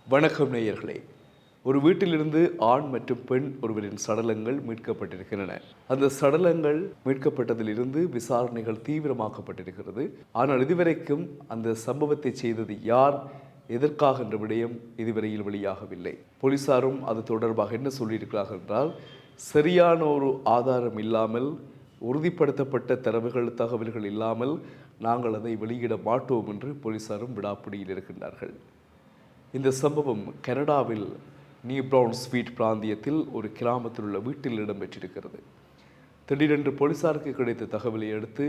வணக்கம் நேயர்களே. ஒரு வீட்டிலிருந்து ஆண் மற்றும் பெண் ஒருவரின் சடலங்கள் மீட்கப்பட்டிருக்கின்றன. அந்த சடலங்கள் மீட்கப்பட்டதிலிருந்து விசாரணைகள் தீவிரமாக்கப்பட்டிருக்கிறது. ஆனால் இதுவரைக்கும் அந்த சம்பவத்தை செய்தது யார், எதற்காக என்ற விடயம் இதுவரையில் வெளியாகவில்லை. போலீசாரும் அது தொடர்பாக என்ன சொல்லியிருக்கிறார்கள் என்றால், சரியான ஒரு ஆதாரம் இல்லாமல், உறுதிப்படுத்தப்பட்ட தகவல்கள் இல்லாமல் நாங்கள் அதை வெளியிட மாட்டோம் என்று போலீசாரும் விடாப்பிடியில் இருக்கின்றார்கள். இந்த சம்பவம் கனடாவில் நியூ பிரவுன்ஸ்வீல்ட் பிராந்தியத்தில் ஒரு கிராமத்தில் உள்ள வீட்டில் இடம்பெற்றிருக்கிறது. திடீரென்று போலீசாருக்கு கிடைத்த தகவலை அடுத்து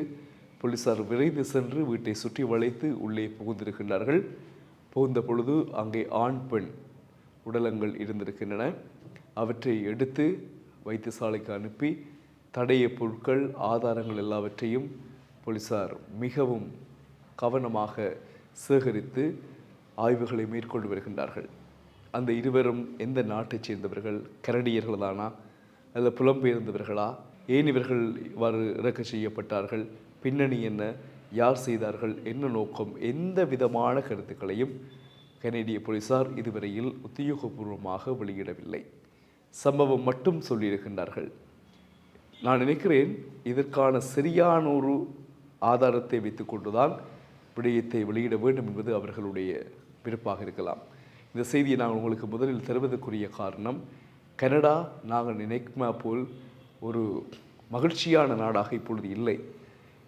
போலீசார் விரைந்து சென்று வீட்டை சுற்றி வளைத்து உள்ளே புகுந்திருக்கின்றார்கள். புகுந்த பொழுது அங்கே ஆண் பெண் உடலங்கள் இருந்திருக்கின்றன. அவற்றை எடுத்து வைத்தியசாலைக்கு அனுப்பி தடய பொருட்கள், ஆதாரங்கள் எல்லாவற்றையும் போலீசார் மிகவும் கவனமாக சேகரித்து ஆய்வுகளை மேற்கொண்டு வருகின்றார்கள். அந்த இருவரும் எந்த நாட்டைச் சேர்ந்தவர்கள், கனடியர்கள் தானா அல்ல புலம்பெயர்ந்தவர்களா, ஏன் இவர்கள் இவ்வாறு இறக்க செய்யப்பட்டார்கள், பின்னணி என்ன, யார் செய்தார்கள், என்ன நோக்கம், எந்த விதமான கருத்துக்களையும் கனடிய போலீசார் இதுவரையில் உத்தியோகபூர்வமாக வெளியிடவில்லை. சம்பவம் மட்டும் சொல்லியிருக்கின்றார்கள். நான் நினைக்கிறேன் இதற்கான சரியான ஒரு ஆதாரத்தை வைத்துக்கொண்டுதான் விடயத்தை வெளியிட வேண்டும் என்பது அவர்களுடைய விருப்பாக இருக்கலாம். இந்த செய்தியை நாங்கள் உங்களுக்கு முதலில் தருவதற்குரிய காரணம், கனடா நாங்கள் நினைக்குமா போல் ஒரு மகிழ்ச்சியான நாடாக இப்பொழுது இல்லை.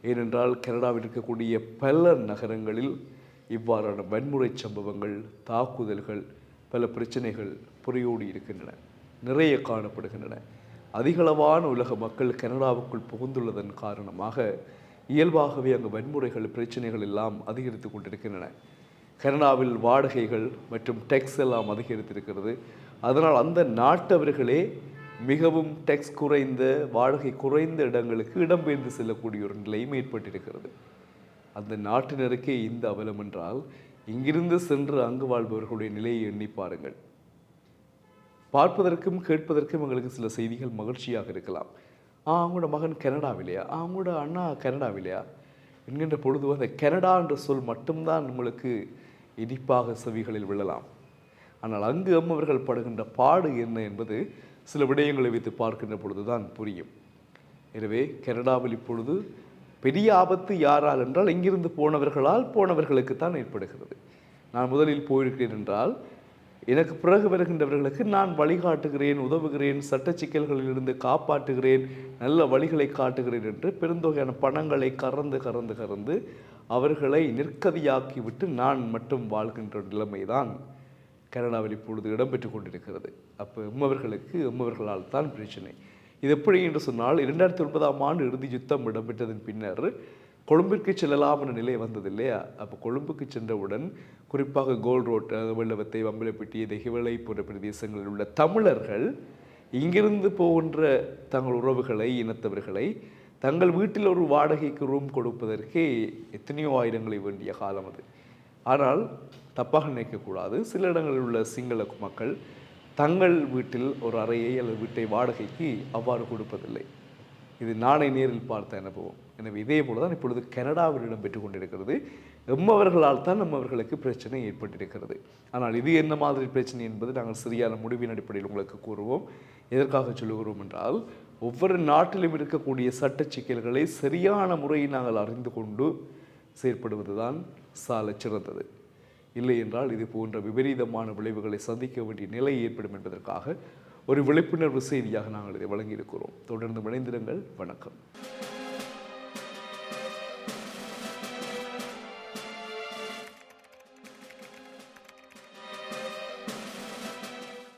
ஏனென்றால் கனடாவில் இருக்கக்கூடிய பல நகரங்களில் இவ்வாறான வன்முறை சம்பவங்கள், தாக்குதல்கள், பல பிரச்சனைகள் புரையோடி இருக்கின்றன, நிறைய காணப்படுகின்றன. அதிகளவான உலக மக்கள் கனடாவுக்குள் புகுந்துள்ளதன் காரணமாக இயல்பாகவே அங்கு வன்முறைகள், பிரச்சனைகள் எல்லாம் அதிகரித்து கொண்டிருக்கின்றன. கனடாவில் வாடகைகள் மற்றும் டேக்ஸ் எல்லாம் அதிகரித்திருக்கிறது. அதனால் அந்த நாட்டவர்களே மிகவும் டேக்ஸ் குறைந்த, வாடகை குறைந்த இடங்களுக்கு இடம்பெயர்ந்து செல்லக்கூடிய ஒரு நிலையும் ஏற்பட்டிருக்கிறது. அந்த நாட்டினருக்கே இந்த அவலம் என்றால், இங்கிருந்து சென்று அங்கு வாழ்பவர்களுடைய நிலையை எண்ணி பாருங்கள். பார்ப்பதற்கும் கேட்பதற்கும் எங்களுக்கு சில செய்திகள் மகிழ்ச்சியாக இருக்கலாம். அவங்களோட மகன் கனடாவிலையா, அவங்களோட அண்ணா கனடாவிலையா என்கின்ற பொழுது அந்த கனடா என்ற சொல் மட்டும்தான் உங்களுக்கு இனிப்பாக செவிகளில் விழலாம். ஆனால் அங்கு அம்மவர்கள் படுகின்ற பாடு என்ன என்பது சில விடயங்களை வைத்து பார்க்கின்ற பொழுதுதான் புரியும். எனவே கனடாவில் இப்பொழுது பெரிய ஆபத்து யாரால் என்றால், இங்கிருந்து போனவர்களுக்கு தான் ஏற்படுகிறது. நான் முதலில் போயிருக்கிறேன் என்றால் எனக்கு பிறகு வருகின்றவர்களுக்கு நான் வழிகாட்டுகிறேன், உதவுகிறேன், சட்ட சிக்கல்களிலிருந்து காப்பாற்றுகிறேன், நல்ல வழிகளை காட்டுகிறேன் என்று பெருந்தொகையான பணங்களை கறந்து அவர்களை நிற்கதியாக்கிவிட்டு நான் மட்டும் வாழ்கின்ற நிலைமைதான் கனடாவில் இப்பொழுது இடம்பெற்று கொண்டிருக்கிறது. அப்போ எம்மவர்களால் தான் பிரச்சனை. இது எப்படி என்று சொன்னால், 2009ஆம் ஆண்டு இறுதி யுத்தம் இடம்பெற்றதன் பின்னர் கொழும்பிற்கு செல்லலாம் என்ற நிலை வந்தது இல்லையா? அப்போ கொழும்புக்கு சென்றவுடன் குறிப்பாக கோல் ரோட், வெள்ளவத்தை, வம்பலப்பட்டி, தெஹிவளை போன்ற பிரதேசங்களில் உள்ள தமிழர்கள் இங்கிருந்து போகின்ற தங்கள் உறவுகளை, இனத்தவர்களை தங்கள் வீட்டில் ஒரு வாடகைக்கு ரூம் கொடுப்பதற்கே எத்தனையோ ஆயிரங்களை வேண்டிய காலம் அது. ஆனால் தப்பாக நினைக்கக்கூடாது, சில இடங்களில் உள்ள சிங்கள மக்கள் தங்கள் வீட்டில் ஒரு அறையை அல்லது வீட்டை வாடகைக்கு அவ்வாறு கொடுப்பதில்லை. இது நானே நேரில் பார்த்த அனுபவம். எனவே இதே போல தான் இப்பொழுது கனடாவில் இடம்பெற்று கொண்டிருக்கிறது. எம்மவர்களால் தான் நம்மவர்களுக்கு பிரச்சனை ஏற்பட்டிருக்கிறது. ஆனால் இது என்ன மாதிரி பிரச்சனை என்பது நாங்கள் சரியான முடிவின் அடிப்படையில் உங்களுக்கு கூறுவோம். எதற்காக சொல்லுகிறோம் என்றால், ஒவ்வொரு நாட்டிலும் இருக்கக்கூடிய சட்ட சிக்கல்களை சரியான முறையில் நாங்கள் அறிந்து கொண்டு செயற்படுவதுதான் சால சிறந்தது. இல்லை என்றால் இது போன்ற விபரீதமான விளைவுகளை சந்திக்க வேண்டிய நிலை ஏற்படும் என்பதற்காக ஒரு விழிப்புணர்வு செய்தியாக நாங்கள் இதை வழங்கியிருக்கிறோம். தொடர்ந்து இணைந்திருங்கள். வணக்கம்.